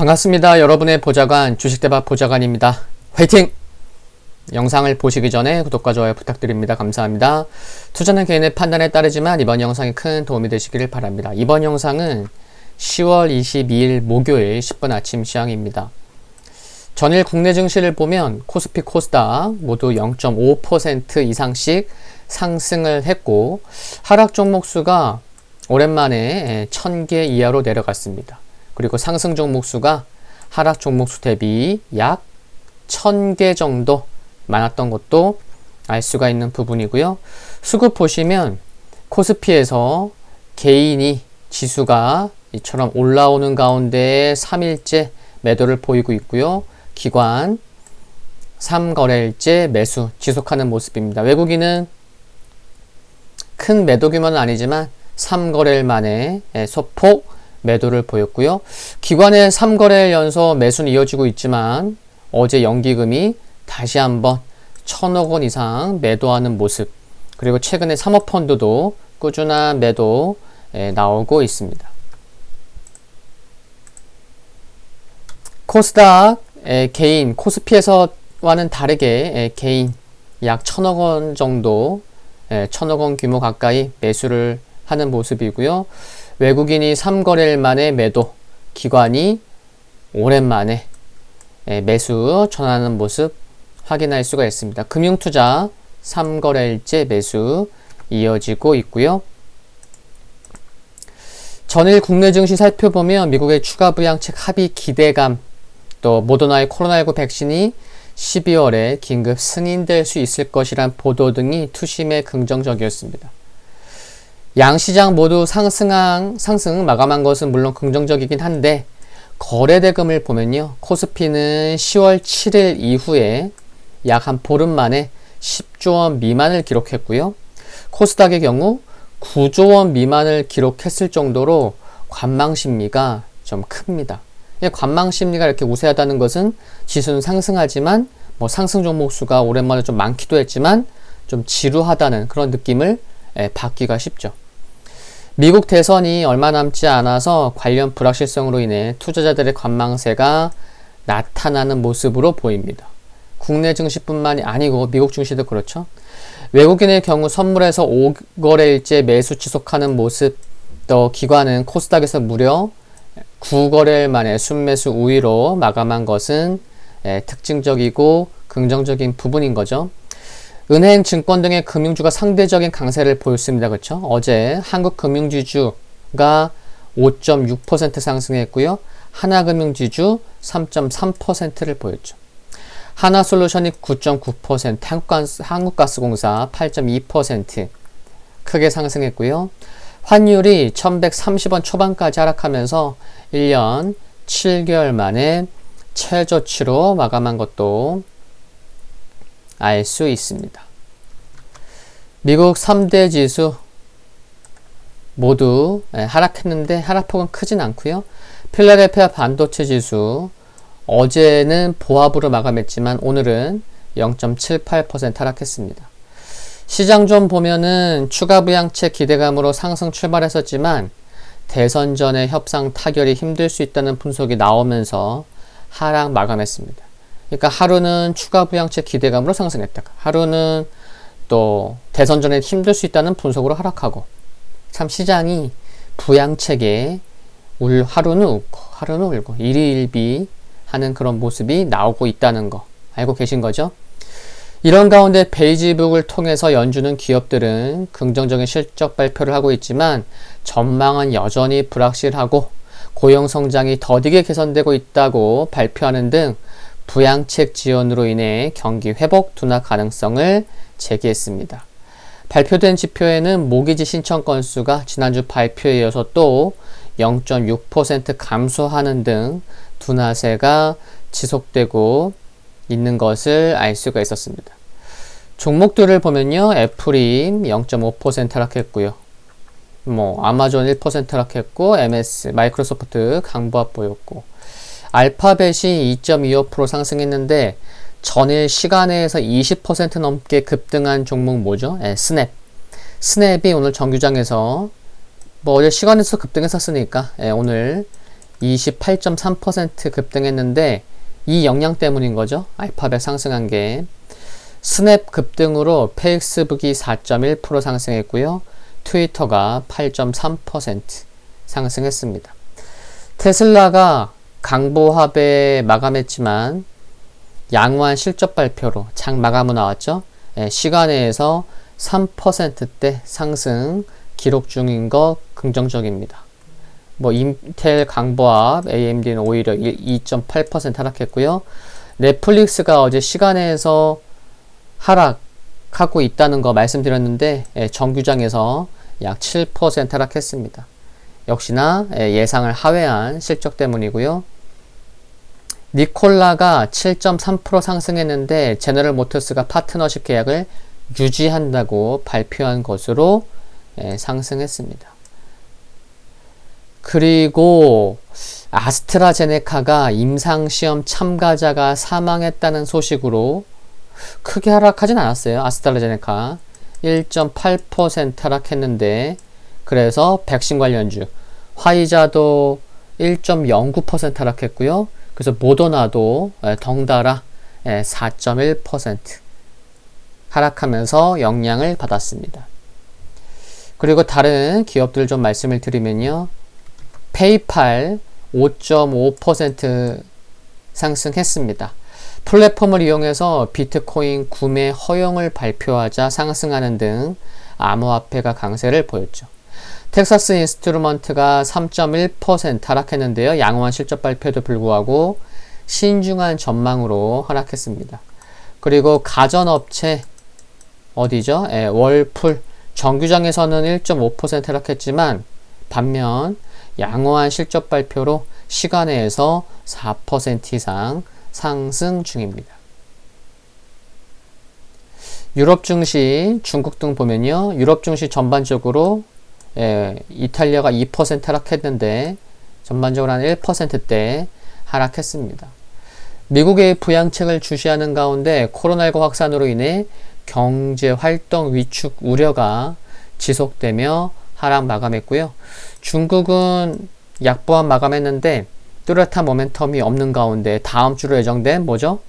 반갑습니다. 여러분의 보좌관 주식대박 보좌관입니다. 화이팅! 영상을 보시기 전에 구독과 좋아요 부탁드립니다. 감사합니다. 투자는 개인의 판단에 따르지만 이번 영상이 큰 도움이 되시기를 바랍니다. 이번 영상은 10월 22일 목요일 10분 아침 시황입니다. 전일 국내 증시를 보면 코스피, 코스닥 모두 0.5% 이상씩 상승을 했고 하락 종목 수가 오랜만에 1000개 이하로 내려갔습니다. 그리고 상승 종목 수가 하락 종목 수 대비 약 1000개 정도 많았던 것도 알 수가 있는 부분이고요. 수급 보시면 코스피에서 개인이 지수가 이처럼 올라오는 가운데 3일째 매도를 보이고 있고요. 기관 3거래일째 매수 지속하는 모습입니다. 외국인은 큰 매도 규모는 아니지만 3거래일 만에 소폭 매도를 보였고요. 기관의 3거래일 연속 매수는 이어지고 있지만 어제 연기금이 다시 한번 1000억 원 이상 매도하는 모습, 그리고 최근에 사모펀드도 꾸준한 매도 나오고 있습니다. 코스닥 개인, 코스피에서와는 다르게 개인 약 1000억 원 정도, 1000억 원 규모 가까이 매수를 하는 모습이고요. 외국인이 3거래일 만에 매도, 기관이 오랜만에 매수 전하는 모습 확인할 수가 있습니다. 금융투자 3거래일째 매수 이어지고 있고요. 전일 국내 증시 살펴보면 미국의 추가 부양책 합의 기대감, 또 모더나의 코로나19 백신이 12월에 긴급 승인될 수 있을 것이란 보도 등이 투심에 긍정적이었습니다. 양시장 모두 상승 마감한 것은 물론 긍정적이긴 한데 거래대금을 보면요. 코스피는 10월 7일 이후에 약 한 보름 만에 10조 원 미만을 기록했고요. 코스닥의 경우 9조 원 미만을 기록했을 정도로 관망심리가 좀 큽니다. 관망심리가 이렇게 우세하다는 것은 지수는 상승하지만 상승 종목 수가 오랜만에 좀 많기도 했지만 좀 지루하다는 그런 느낌을 받기가 쉽죠. 미국 대선이 얼마 남지 않아서 관련 불확실성으로 인해 투자자들의 관망세가 나타나는 모습으로 보입니다. 국내 증시뿐만이 아니고 미국 증시도 그렇죠. 외국인의 경우 선물에서 5거래일째 매수 지속하는 모습, 또 기관은 코스닥에서 무려 9거래일 만에 순매수 우위로 마감한 것은 특징적이고 긍정적인 부분인 거죠. 은행, 증권 등의 금융주가 상대적인 강세를 보였습니다. 그렇죠? 어제 한국금융지주가 5.6% 상승했고요. 하나금융지주 3.3%를 보였죠. 하나솔루션이 9.9%, 한국가스공사 8.2% 크게 상승했고요. 환율이 1130원 초반까지 하락하면서 1년 7개월 만에 최저치로 마감한 것도 알 수 있습니다. 미국 3대 지수 모두 하락했는데 하락폭은 크진 않고요. 필라델피아 반도체 지수 어제는 보합으로 마감했지만 오늘은 0.78% 하락했습니다. 시장 좀 보면은 추가 부양책 기대감으로 상승 출발했었지만 대선 전에 협상 타결이 힘들 수 있다는 분석이 나오면서 하락 마감했습니다. 그러니까 하루는 추가 부양책 기대감으로 상승했다가 하루는 또 대선 전에 힘들 수 있다는 분석으로 하락하고, 참 시장이 부양책에 하루는 웃고 하루는 울고 일희일비 하는 그런 모습이 나오고 있다는 거 알고 계신 거죠? 이런 가운데 베이지북을 통해서 연주는 기업들은 긍정적인 실적 발표를 하고 있지만 전망은 여전히 불확실하고 고용 성장이 더디게 개선되고 있다고 발표하는 등 부양책 지원으로 인해 경기 회복 둔화 가능성을 제기했습니다. 발표된 지표에는 모기지 신청 건수가 지난주 발표에 이어서 또 0.6% 감소하는 등 둔화세가 지속되고 있는 것을 알 수가 있었습니다. 종목들을 보면요. 애플이 0.5% 하락했고요. 아마존 1% 하락했고, MS, 마이크로소프트 강보합 보였고, 알파벳이 2.25% 상승했는데 전일 시간에서 20% 넘게 급등한 종목 뭐죠? 스냅. 스냅이 오늘 정규장에서 어제 시간에서 급등했었으니까 오늘 28.3% 급등했는데 이 영향 때문인 거죠. 알파벳 상승한 게. 스냅 급등으로 페이스북이 4.1% 상승했고요. 트위터가 8.3% 상승했습니다. 테슬라가 강보합에 마감했지만 양호한 실적 발표로 장 마감은 나왔죠. 시간외에서 3%대 상승 기록 중인 거 긍정적입니다. 뭐 인텔 강보합, AMD는 오히려 2.8% 하락했고요. 넷플릭스가 어제 시간외에서 하락하고 있다는 거 말씀드렸는데 정규장에서 약 7% 하락했습니다. 역시나 예상을 하회한 실적 때문이고요. 니콜라가 7.3% 상승했는데 제너럴 모터스가 파트너십 계약을 유지한다고 발표한 것으로 상승했습니다. 그리고 아스트라제네카가 임상시험 참가자가 사망했다는 소식으로 크게 하락하진 않았어요. 아스트라제네카 1.8% 하락했는데 그래서 백신 관련주 화이자도 1.09% 하락했고요. 그래서 모더나도 덩달아 4.1% 하락하면서 영향을 받았습니다. 그리고 다른 기업들 좀 말씀을 드리면요. 페이팔 5.5% 상승했습니다. 플랫폼을 이용해서 비트코인 구매 허용을 발표하자 상승하는 등 암호화폐가 강세를 보였죠. 텍사스 인스트루먼트가 3.1% 하락했는데요. 양호한 실적 발표에도 불구하고 신중한 전망으로 하락했습니다. 그리고 가전업체 어디죠? 월풀 정규장에서는 1.5% 하락했지만 반면 양호한 실적 발표로 시간외에서 4% 이상 상승 중입니다. 유럽 증시, 중국 등 보면요. 유럽 증시 전반적으로 이탈리아가 2% 하락했는데 전반적으로 한 1%대 하락했습니다. 미국의 부양책을 주시하는 가운데 코로나19 확산으로 인해 경제활동 위축 우려가 지속되며 하락 마감했고요. 중국은 약보합 마감했는데 뚜렷한 모멘텀이 없는 가운데 다음 주로 예정된 뭐죠?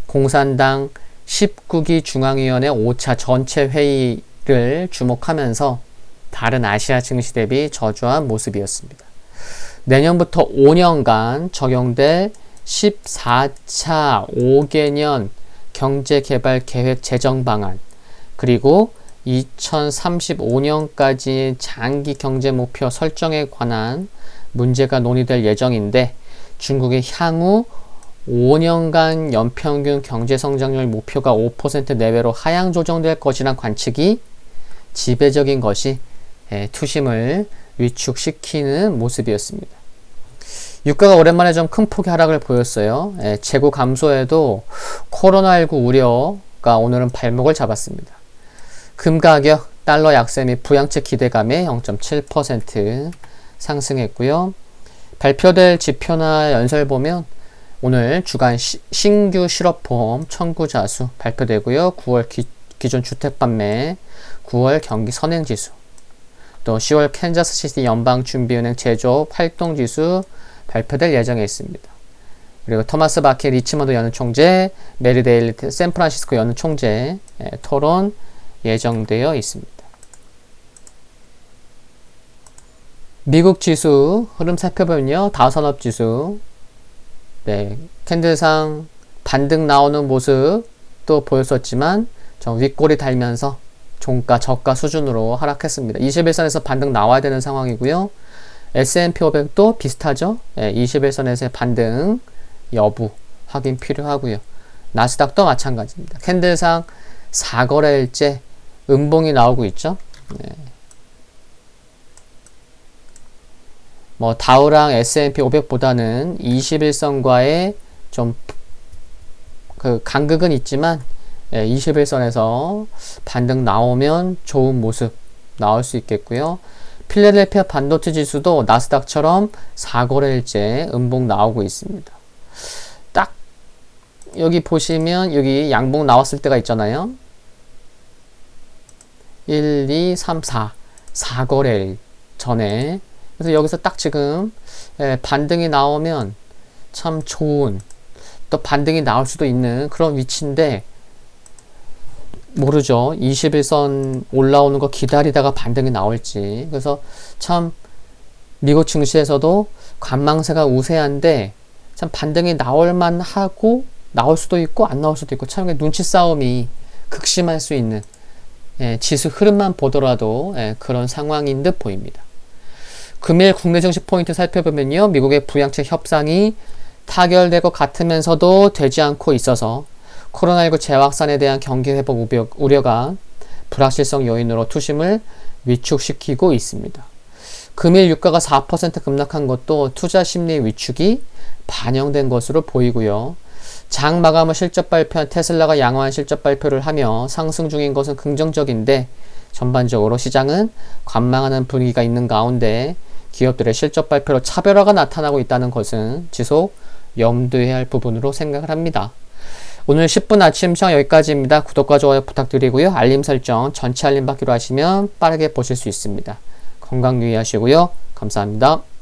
공산당 19기 중앙위원회 5차 전체 회의를 주목하면서 다른 아시아 증시 대비 저조한 모습이었습니다. 내년부터 5년간 적용될 14차 5개년 경제개발계획 제정 방안 그리고 2035년까지 장기 경제 목표 설정에 관한 문제가 논의될 예정인데 중국의 향후 5년간 연평균 경제성장률 목표가 5% 내외로 하향 조정될 것이란 관측이 지배적인 것이 투심을 위축시키는 모습이었습니다. 유가가 오랜만에 좀 큰 폭의 하락을 보였어요. 재고 감소에도 코로나19 우려가 오늘은 발목을 잡았습니다. 금 가격, 달러 약세 및 부양책 기대감에 0.7% 상승했고요. 발표될 지표나 연설 보면 오늘 주간 신규 실업보험 청구자 수 발표되고요. 9월 기존 주택 판매, 9월 경기 선행지수, 또 10월 캔자스시티 연방준비은행 제조업 활동지수 발표될 예정에 있습니다. 그리고 토마스 바케 리치먼드 연은총재, 메리데일 샌프란시스코 연은총재 토론 예정되어 있습니다. 미국 지수 흐름 살펴보면요. 다우산업지수 캔들상 반등 나오는 모습 또 보였었지만 좀 윗골이 달면서 종가 저가 수준으로 하락했습니다. 21선에서 반등 나와야 되는 상황이고요. S&P 500도 비슷하죠. 21선에서의 반등 여부 확인 필요하고요. 나스닥도 마찬가지입니다. 캔들상 4거래일째 음봉이 나오고 있죠. 뭐 다우랑 S&P 500보다는 21선과의 좀 그 간극은 있지만 21선에서 반등 나오면 좋은 모습 나올 수 있겠고요. 필라델피아 반도체 지수도 나스닥처럼 4거래일째 음봉 나오고 있습니다. 딱 여기 보시면 여기 양봉 나왔을 때가 있잖아요. 1, 2, 3, 4 4거래일 전에 그래서 여기서 딱 지금 반등이 나오면 참 좋은, 또 반등이 나올 수도 있는 그런 위치인데 모르죠. 21선 올라오는 거 기다리다가 반등이 나올지. 그래서 참 미국 증시에서도 관망세가 우세한데 참 반등이 나올만 하고 나올 수도 있고 안 나올 수도 있고 참 눈치 싸움이 극심할 수 있는 지수 흐름만 보더라도 그런 상황인 듯 보입니다. 금일 국내 증시 포인트 살펴보면요. 미국의 부양책 협상이 타결될 것 같으면서도 되지 않고 있어서 코로나19 재확산에 대한 경기 회복 우려가 불확실성 요인으로 투심을 위축시키고 있습니다. 금일 유가가 4% 급락한 것도 투자 심리 위축이 반영된 것으로 보이고요. 장 마감 후 실적 발표한 테슬라가 양호한 실적 발표를 하며 상승 중인 것은 긍정적인데 전반적으로 시장은 관망하는 분위기가 있는 가운데 기업들의 실적 발표로 차별화가 나타나고 있다는 것은 지속 염두해야 할 부분으로 생각을 합니다. 오늘 10분 아침 시황 여기까지입니다. 구독과 좋아요 부탁드리고요. 알림 설정 전체 알림 받기로 하시면 빠르게 보실 수 있습니다. 건강 유의하시고요. 감사합니다.